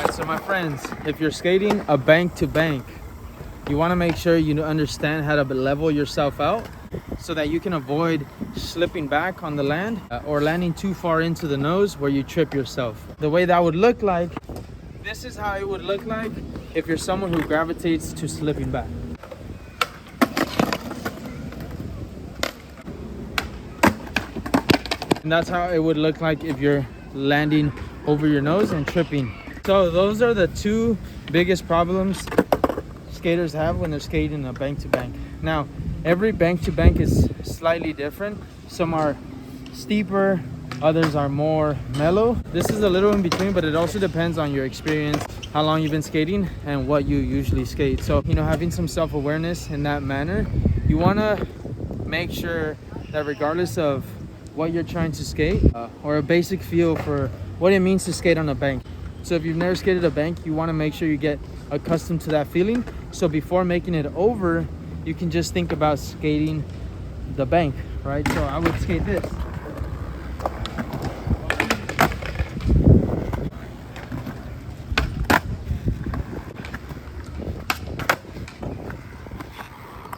Alright, so my friends, if you're skating a bank to bank, you want to make sure you understand how to level yourself out so that you can avoid slipping back on the land or landing too far into the nose where you trip yourself. The way that would look like, this is how it would look like if you're someone who gravitates to slipping back. And that's how it would look like if you're landing over your nose and tripping. So those are the two biggest problems skaters have when they're skating a bank to bank. Now, every bank to bank is slightly different. Some are steeper, others are more mellow. This is a little in between, but it also depends on your experience, how long you've been skating, and what you usually skate. So, having some self-awareness in that manner, you want to make sure that regardless of what you're trying to skate or a basic feel for what it means to skate on a bank. So if you've never skated a bank, you want to make sure you get accustomed to that feeling. So before making it over, you can just think about skating the bank, right? So I would skate this.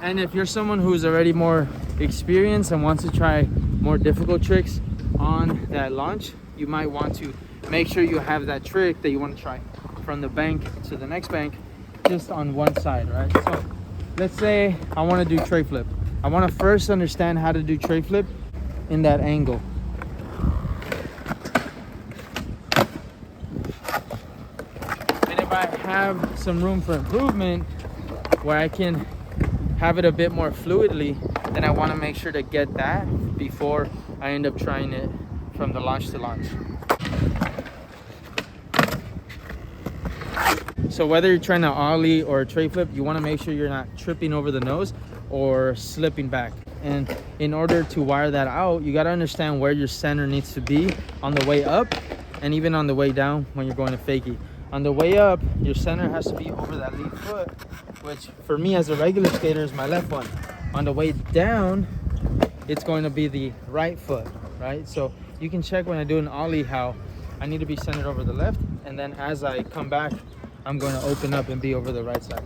And if you're someone who's already more experienced and wants to try more difficult tricks on that launch, you might want to make sure you have that trick that you want to try from the bank to the next bank just on one side, right? So let's say I want to do tray flip. I want to first understand how to do tray flip in that angle. And if I have some room for improvement where I can have it a bit more fluidly, then I want to make sure to get that before I end up trying it from the launch to launch. So whether you're trying to ollie or a tray flip, you want to make sure you're not tripping over the nose or slipping back. And in order to wire that out, you got to understand where your center needs to be on the way up and even on the way down when you're going to fakie. On the way up, your center has to be over that lead foot, which for me as a regular skater is my left one. On the way down, it's going to be the right foot, right? So you can check when I do an ollie how I need to be centered over the left, and then as I come back, I'm going to open up and be over the right side.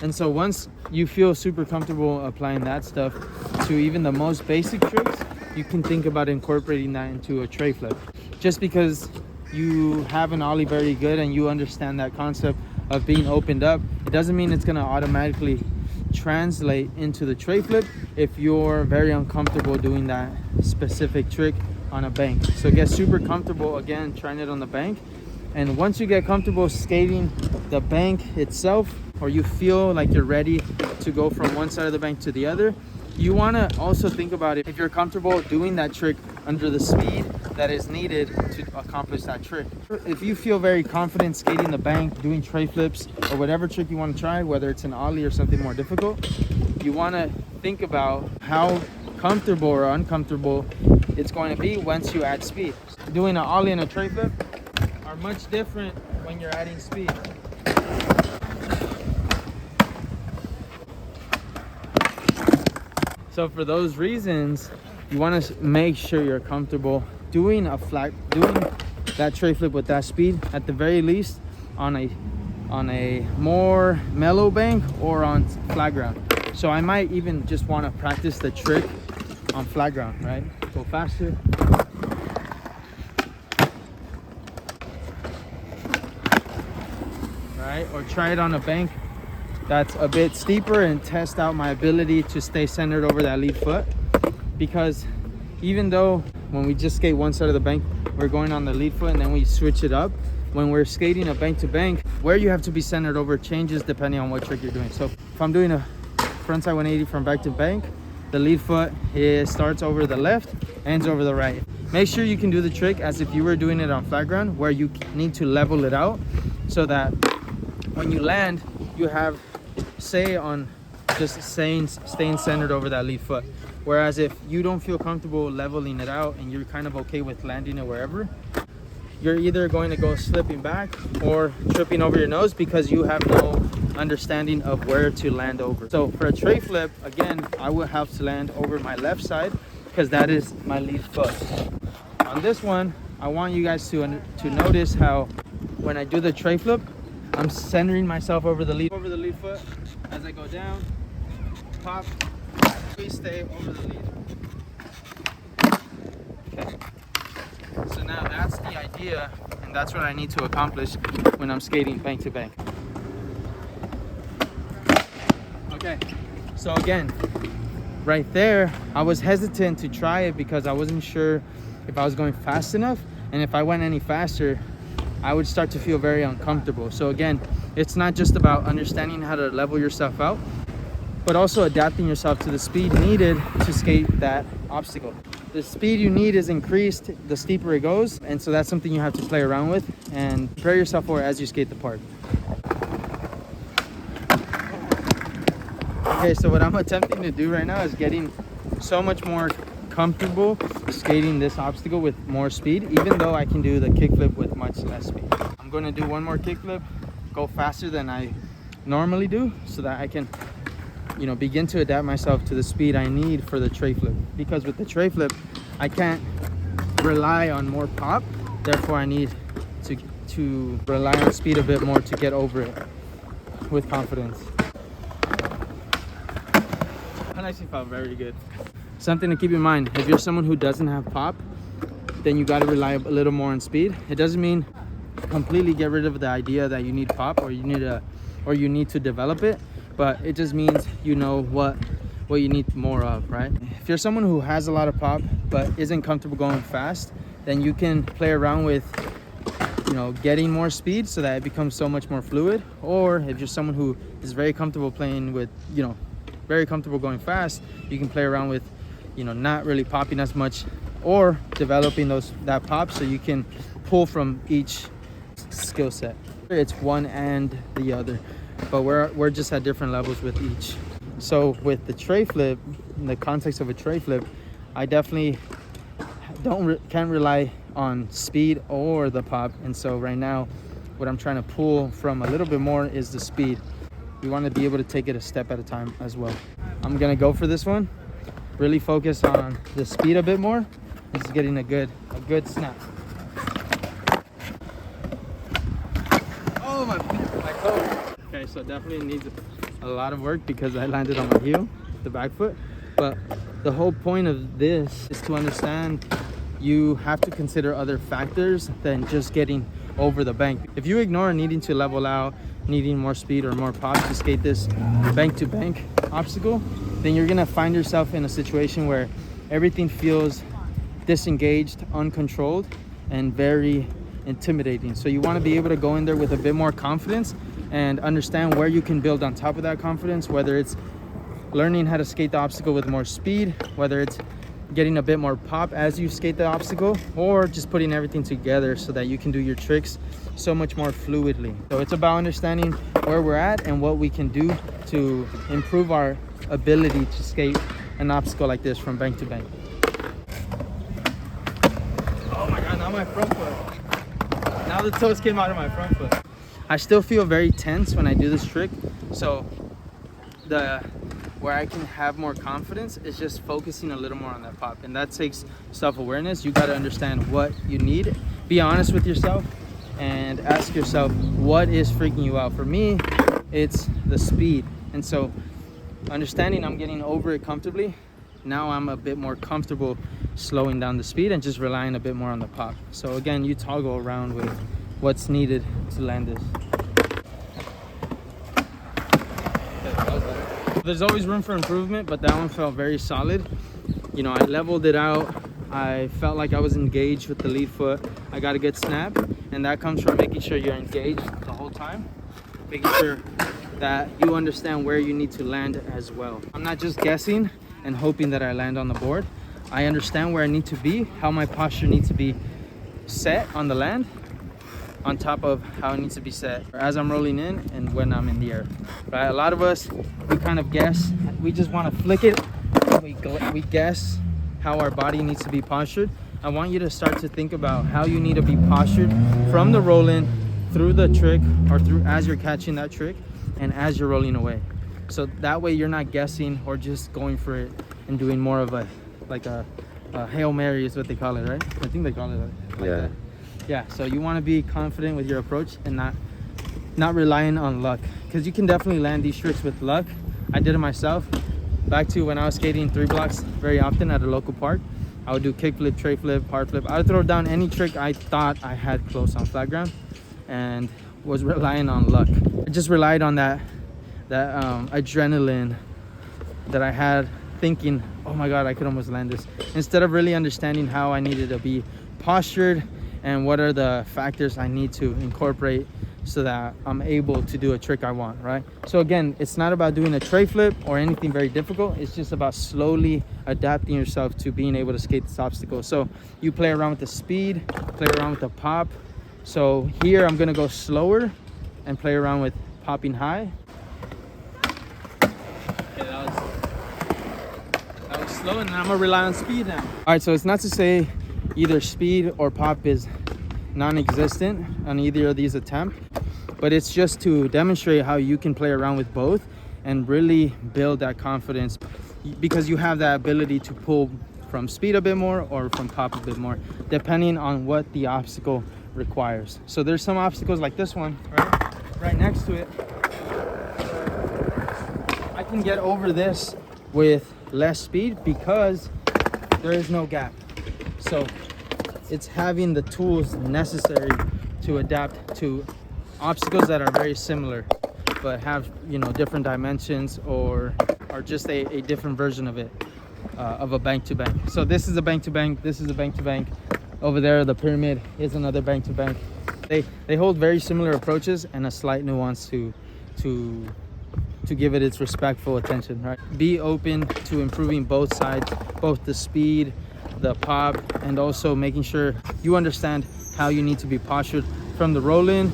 And so once you feel super comfortable applying that stuff to even the most basic tricks, you can think about incorporating that into a tray flip. Just because you have an ollie very good and you understand that concept of being opened up, it doesn't mean it's going to automatically translate into the tray flip if you're very uncomfortable doing that specific trick on a bank. So get super comfortable again trying it on the bank, and once you get comfortable skating the bank itself, or you feel like you're ready to go from one side of the bank to the other, you want to also think about it if you're comfortable doing that trick under the speed that is needed to accomplish that trick. If you feel very confident skating the bank, doing tray flips, or whatever trick you want to try, whether it's an ollie or something more difficult, you want to think about how comfortable or uncomfortable it's going to be once you add speed. Doing an ollie and a tray flip are much different when you're adding speed. So for those reasons, you want to make sure you're comfortable doing that tray flip with that speed, at the very least on a more mellow bank or on flat ground. So I might even just want to practice the trick on flat ground, right? Go faster. Right? Or try it on a bank that's a bit steeper and test out my ability to stay centered over that lead foot. Because even though when we just skate one side of the bank, we're going on the lead foot and then we switch it up, when we're skating a bank to bank, where you have to be centered over changes depending on what trick you're doing. So if I'm doing a frontside 180 from bank to bank, the lead foot starts over the left, ends over the right. Make sure you can do the trick as if you were doing it on flat ground, where you need to level it out so that when you land, you have say on just staying centered over that lead foot. Whereas if you don't feel comfortable leveling it out and you're kind of okay with landing it wherever, you're either going to go slipping back or tripping over your nose because you have no understanding of where to land over. So for a tray flip, again, I will have to land over my left side because that is my lead foot. On this one, I want you guys to notice how when I do the tray flip, I'm centering myself over the lead foot as I go down, pop, please stay over the lead. Okay. So now that's the idea, and that's what I need to accomplish when I'm skating bank to bank. Okay, so again, right there, I was hesitant to try it because I wasn't sure if I was going fast enough, and if I went any faster, I would start to feel very uncomfortable. So again, it's not just about understanding how to level yourself out, but also adapting yourself to the speed needed to skate that obstacle. The speed you need is increased the steeper it goes, and so that's something you have to play around with and prepare yourself for as you skate the part. Okay, so what I'm attempting to do right now is getting so much more comfortable skating this obstacle with more speed, even though I can do the kickflip with much less speed. I'm going to do one more kickflip, go faster than I normally do, so that I can, you know, begin to adapt myself to the speed I need for the tray flip. Because with the tray flip, I can't rely on more pop, therefore I need to rely on speed a bit more to get over it with confidence. That actually felt very good. Something to keep in mind, if you're someone who doesn't have pop, then you got to rely a little more on speed. It doesn't mean completely get rid of the idea that you need pop or you need to develop it, but it just means you know what you need more of, right? If you're someone who has a lot of pop but isn't comfortable going fast, then you can play around with, you know, getting more speed so that it becomes so much more fluid. Or if you're someone who is very comfortable playing with, you know, very comfortable going fast, you can play around with, you know, not really popping as much or developing that pop so you can pull from each skill set. It's one and the other, but we're just at different levels with each. So with the tray flip, in the context of a tray flip, I definitely can't rely on speed or the pop, and so right now what I'm trying to pull from a little bit more is the speed. You want to be able to take it a step at a time as well. I'm gonna go for this one, really focus on the speed a bit more. This is getting a good snap. Oh, my toe. Okay, so definitely needs a lot of work because I landed on my heel, the back foot. But the whole point of this is to understand you have to consider other factors than just getting over the bank. If you ignore needing to level out, needing more speed or more pop to skate this bank to bank obstacle, then you're gonna find yourself in a situation where everything feels disengaged, uncontrolled, and very intimidating. So you want to be able to go in there with a bit more confidence and understand where you can build on top of that confidence, whether it's learning how to skate the obstacle with more speed, whether it's getting a bit more pop as you skate the obstacle, or just putting everything together so that you can do your tricks so much more fluidly. So it's about understanding where we're at and what we can do to improve our ability to skate an obstacle like this from bank to bank. Oh my God, now my front foot. Now the toes came out of my front foot. I still feel very tense when I do this trick, so where I can have more confidence is just focusing a little more on that pop, and that takes self-awareness. You got to understand what you need, be honest with yourself, and ask yourself what is freaking you out. For me, it's the speed, and so understanding I'm getting over it comfortably, now I'm a bit more comfortable slowing down the speed and just relying a bit more on the pop. So again, you toggle around with what's needed to land this. There's always room for improvement, but that one felt very solid. You know, I leveled it out. I felt like I was engaged with the lead foot. I got a good snap, and that comes from making sure you're engaged the whole time, making sure that you understand where you need to land as well. I'm not just guessing and hoping that I land on the board. I understand where I need to be, how my posture needs to be set on the land, on top of how it needs to be set as I'm rolling in and when I'm in the air. Right? A lot of us, we kind of guess. We just want to flick it. We guess how our body needs to be postured. I want you to start to think about how you need to be postured from the roll in, through the trick, or through as you're catching that trick and as you're rolling away. So that way you're not guessing or just going for it and doing more of a Hail Mary is what they call it, right? I think they call it like Yeah. that. Yeah, so you want to be confident with your approach and not relying on luck, because you can definitely land these tricks with luck. I did it myself. Back to when I was skating 3 blocks very often at a local park, I would do kick flip, tray flip, hard flip. I would throw down any trick I thought I had close on flat ground and was relying on luck. I just relied on that adrenaline that I had, thinking, oh my god, I could almost land this, instead of really understanding how I needed to be postured and what are the factors I need to incorporate so that I'm able to do a trick I want, right? So again, it's not about doing a tray flip or anything very difficult. It's just about slowly adapting yourself to being able to skate this obstacle. So you play around with the speed, play around with the pop. So here I'm gonna go slower and play around with popping high. Okay, that was slow, and I'm gonna rely on speed now. All right, so it's not to say either speed or pop is non-existent on either of these attempts, but it's just to demonstrate how you can play around with both and really build that confidence, because you have that ability to pull from speed a bit more or from pop a bit more, depending on what the obstacle requires. So there's some obstacles like this one, right next to it. I can get over this with less speed because there is no gap. So it's having the tools necessary to adapt to obstacles that are very similar but have, you know, different dimensions or just a different version of it, of a bank to bank. So this is a bank to bank, this is a bank to bank. Over there, the pyramid is another bank to bank. They hold very similar approaches and a slight nuance to give it its respectful attention, right? Be open to improving both sides, both the speed, the pop, and also making sure you understand how you need to be postured from the roll in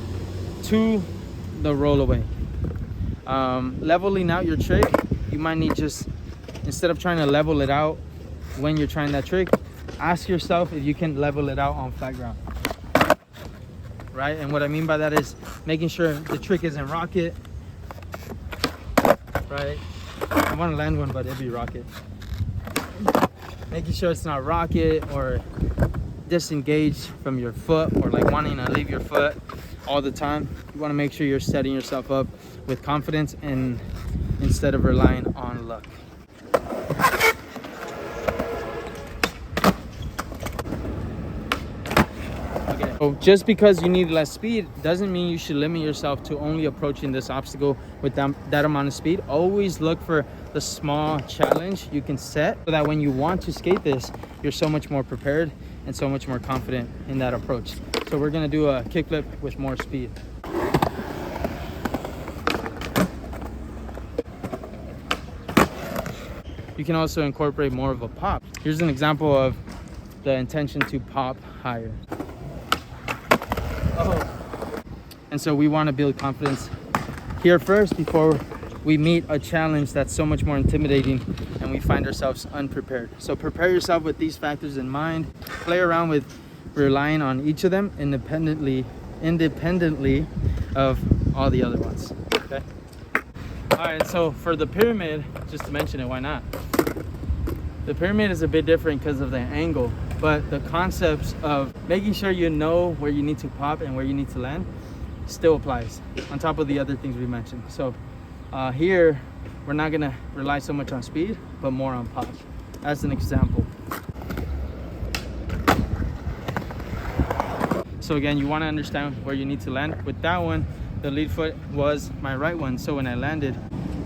to the roll away. Leveling out your trick, you might need, just instead of trying to level it out when you're trying that trick, ask yourself if you can level it out on flat ground, right? And what I mean by that is making sure the trick isn't rocket, right? I want to land one, but it'd be rocket. Making sure it's not rocket or disengaged from your foot, or like wanting to leave your foot all the time. You want to make sure you're setting yourself up with confidence and instead of relying on luck. Okay. So just because you need less speed doesn't mean you should limit yourself to only approaching this obstacle with that amount of speed. Always look for the small challenge you can set so that when you want to skate this, you're so much more prepared and so much more confident in that approach. So we're gonna do a kickflip with more speed. You can also incorporate more of a pop. Here's an example of the intention to pop higher. Oh. And so we want to build confidence here first before we meet a challenge that's so much more intimidating and we find ourselves unprepared. So prepare yourself with these factors in mind. Play around with relying on each of them independently of all the other ones. Okay. All right, so for the pyramid, just to mention it, why not? The pyramid is a bit different because of the angle, but the concepts of making sure you know where you need to pop and where you need to land still applies on top of the other things we mentioned. So here, we're not gonna rely so much on speed, but more on pop, as an example. So again, you wanna understand where you need to land. With that one, the lead foot was my right one. So when I landed,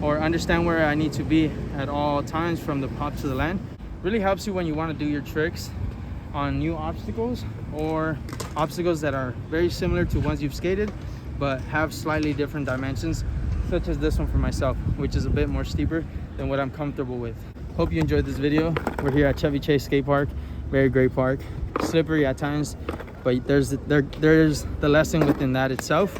or understand where I need to be at all times from the pop to the land, really helps you when you wanna do your tricks on new obstacles or obstacles that are very similar to ones you've skated, but have slightly different dimensions, such as this one for myself, which is a bit more steeper than what I'm comfortable with. Hope you enjoyed this video. We're here at Chevy Chase Skate Park, very great park. Slippery at times, but there's the lesson within that itself.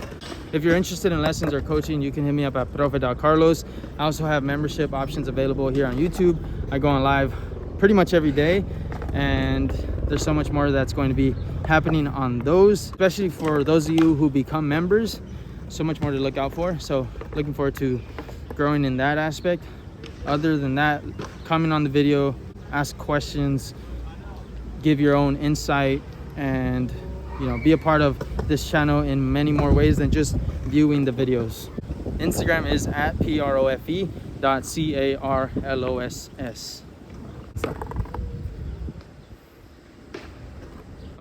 If you're interested in lessons or coaching, you can hit me up at profe.carlos. I also have membership options available here on YouTube. I go on live pretty much every day, and there's so much more that's going to be happening on those, especially for those of you who become members. So much more to look out for. So looking forward to growing in that aspect. Other than that, comment on the video, ask questions, give your own insight and, you know, be a part of this channel in many more ways than just viewing the videos. Instagram is at profe.carloss.